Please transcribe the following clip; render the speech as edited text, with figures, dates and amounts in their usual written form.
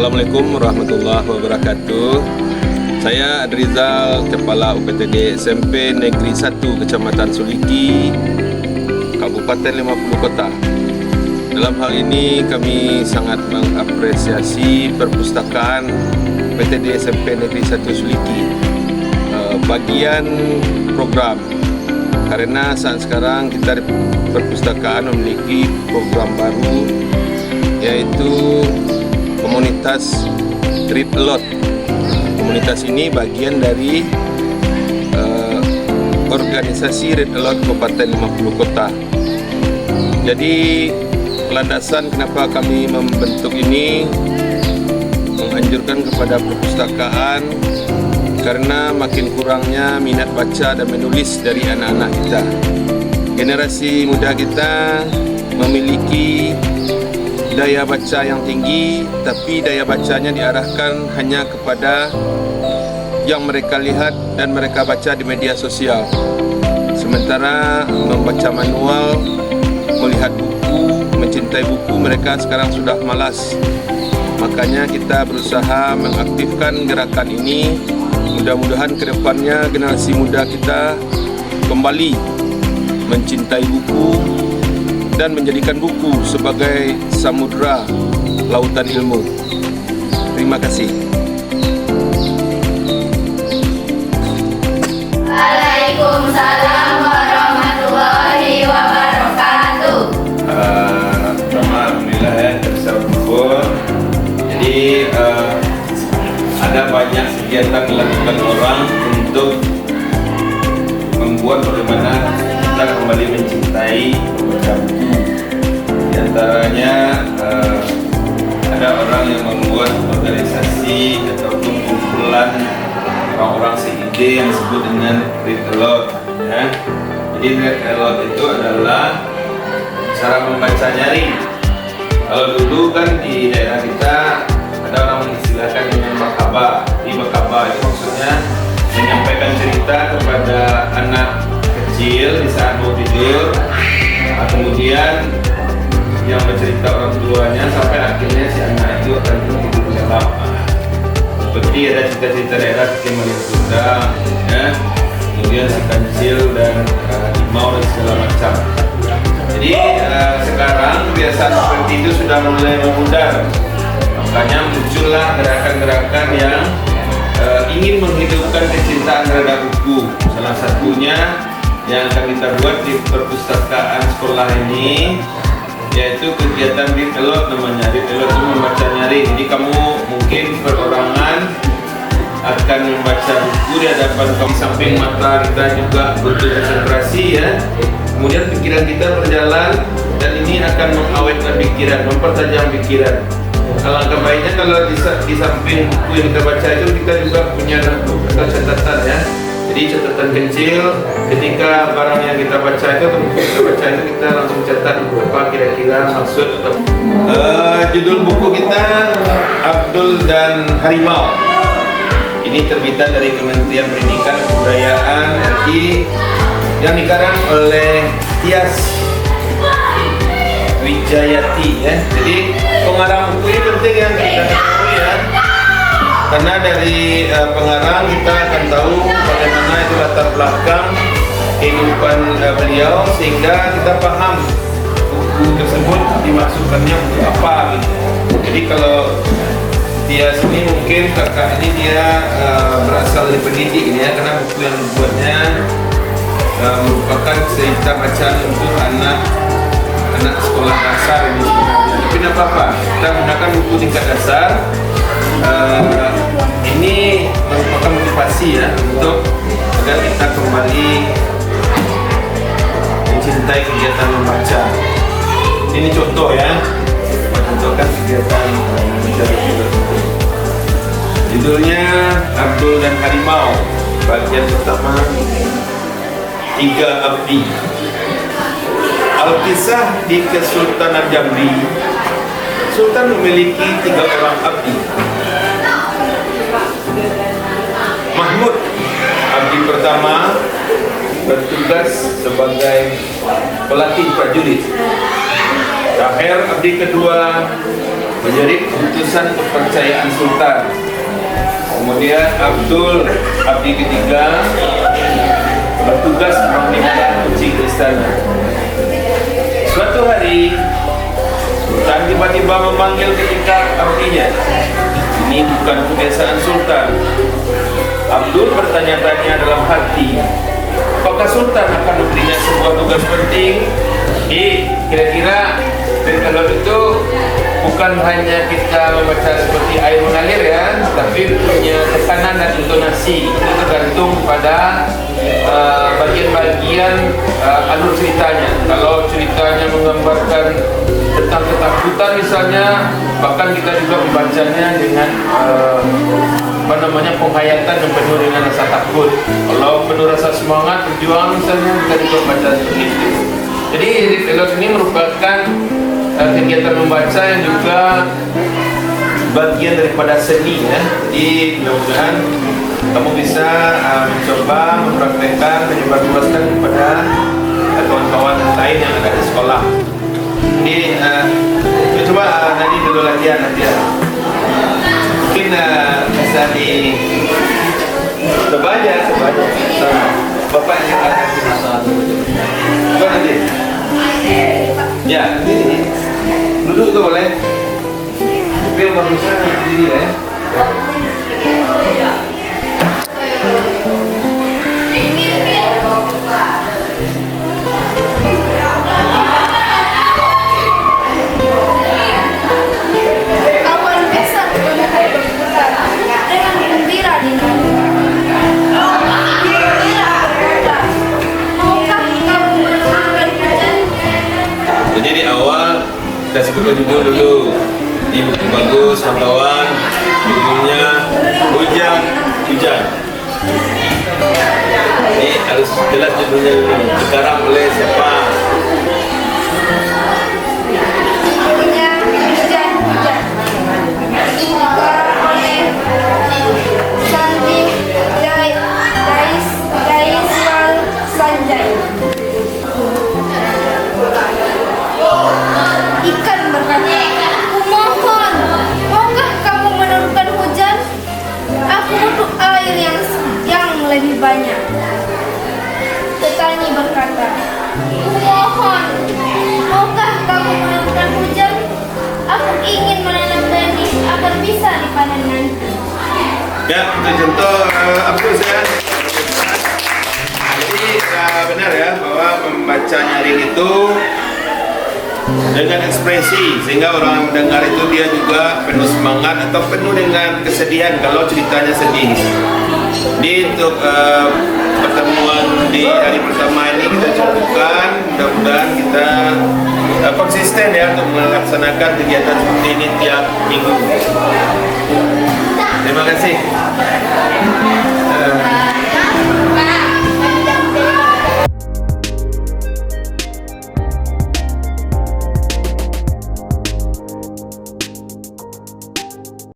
Assalamualaikum warahmatullahi wabarakatuh. Saya Adrizal, Kepala UPTD SMP Negeri 1 Kecamatan Suliki, Kabupaten 50 Kota. Dalam hal ini kami sangat mengapresiasi perpustakaan UPTD SMP Negeri 1 Suliki bagian program, karena saat sekarang kita di perpustakaan memiliki program baru, yaitu komunitas Read A Lot. Komunitas ini bagian dari organisasi Read A Lot Kabupaten 50 Kota. Jadi landasan kenapa kami membentuk ini, menganjurkan kepada perpustakaan karena makin kurangnya minat baca dan menulis dari anak-anak kita. Generasi muda kita memiliki daya baca yang tinggi, tapi daya bacanya diarahkan hanya kepada yang mereka lihat dan mereka baca di media sosial. Sementara membaca manual, melihat buku, mencintai buku, mereka sekarang sudah malas. Makanya kita berusaha mengaktifkan gerakan ini. Mudah-mudahan ke depannya generasi muda kita kembali mencintai buku dan menjadikan buku sebagai samudra lautan ilmu. Terima kasih. Waalaikumsalam warahmatullahi wabarakatuh. Alhamdulillah ya, bisa bersyukur. Jadi ada banyak kegiatan dilakukan orang untuk membuat bagaimana kita kembali mencintai membaca buku. Di antaranya ada orang yang membuat organisasi ataupun kumpulan orang-orang seide yang disebut dengan Read A Lot, ya. Jadi Read A Lot itu adalah cara membaca nyaring. Kalau dulu kan di daerah kita ada orang mengistilahkan dengan makaba. Di makaba itu maksudnya menyampaikan cerita kepada anak kecil di saat mau tidur, kemudian yang bercerita orang tuanya sampai akhirnya si anak itu akan tidur lelap. Seperti ada cerita-cerita daerah seperti Maria Sunda, ya, kemudian si kancil dan limau dan segala macam. Jadi sekarang kebiasaan seperti itu sudah mulai memudar. Makanya muncullah gerakan-gerakan yang ingin menghidupkan kecintaan terhadap buku. Salah satunya yang akan kita buat di perpustakaan sekolah ini, yaitu kegiatan Read A Lot namanya. Read A Lot itu membaca nyaring. Jadi kamu mungkin perorangan akan membaca buku di hadapan kamu, samping mata kita juga butuh konsentrasi, ya. Kemudian pikiran kita berjalan dan ini akan mengawetkan pikiran, mempertajam pikiran. Alangkah baiknya kalau di samping buku yang kita baca itu kita juga punya catatan, ya. Jadi catatan kecil ketika barang yang kita baca itu atau buku yang kita baca itu kita langsung catat apa kira-kira maksud atau judul buku kita Abdul dan Harimau. Ini terbitan dari Kementerian Pendidikan dan Kebudayaan RI yang dikarang oleh Tias Wijayati, ya. Jadi pengarang buku ini penting yang kita ketahui, ya. Karena dari pengarang kita akan tahu bagaimana itu latar belakang kehidupan beliau, sehingga kita paham buku tersebut dimasukkannya untuk apa, gitu. Jadi kalau dia sini mungkin kakak ini dia berasal dari pendidik ini, ya, karena buku yang dibuatnya merupakan cerita bacaan untuk anak sekolah dasar ini sebenarnya. Tapi tidak apa-apa, kita menggunakan buku tingkat dasar. Ini merupakan motivasi, ya, untuk agar kita kembali mencintai kegiatan membaca. Ini contoh, ya, mencontohkan kegiatan membaca buku. Judulnya Abdul dan Harimau. Bagian pertama, 3 Abdi. Al-Kisah di Kesultanan Jambi. Sultan memiliki 3 orang abdi. Mahmud, abdi pertama, bertugas sebagai pelatih prajurit. Tahir, abdi kedua, menjadi keputusan kepercayaan Sultan. Kemudian Abdul abdi ketiga bertugas memelihara kucing istana. Suatu hari Sultan tiba-tiba memanggil ketika abdinya. Ini bukan kebiasaan Sultan. Abdul bertanya-tanya dalam hati, apakah Sultan akan memberinya sebuah tugas penting? Kira-kira kalau itu bukan hanya kita membaca seperti air mengalir ya, tapi punya tekanan dan intonasi. Itu tergantung pada bagian-bagian alur ceritanya. Kalau ceritanya menggambarkan tentang ketakutan misalnya, bahkan kita juga membacanya dengan penghayatan yang penuh dengan rasa takut. Kalau penuh rasa semangat berjuang misalnya, kita juga baca seperti itu. Jadi Elos ini merupakan kegiatan membaca yang juga bagian daripada seni ya. Jadi mudah-mudahan kamu bisa mencoba mempraktekkan, menyebarluaskan kepada kawan-kawan lain yang ada di sekolah. Jadi coba nanti dulu latihan nanti ya. Mungkin bisa di coba aja. Bapak yang akan kasih masalah. Coba nanti. Ya, ini duduk tuh boleh. Tapi bagusnya diri ya. Kita sebutkan judul dulu. Ini buku bagus, kawan-kawan. Judulnya Hujan. Ini harus jelas judulnya dulu. Dikarang oleh siapa? Hujan. Dikarang oleh Sandy Daiswal Sanjay. Ikan berkata, "Kumohon, maukah kamu menurunkan hujan? Aku butuh air yang lebih banyak." Petani berkata, "Kumohon, maukah kamu menurunkan hujan? Aku ingin menanam benih agar bisa dipanen nanti." Ya, itu contoh Abdul ya. Jadi benar ya bahwa membaca nyaring itu dengan ekspresi sehingga orang mendengar itu dia juga penuh semangat atau penuh dengan kesedihan kalau ceritanya sedih. Jadi untuk pertemuan di hari pertama ini kita cukupkan, mudah-mudahan kita konsisten ya untuk melaksanakan kegiatan seperti ini tiap minggu. Terima kasih.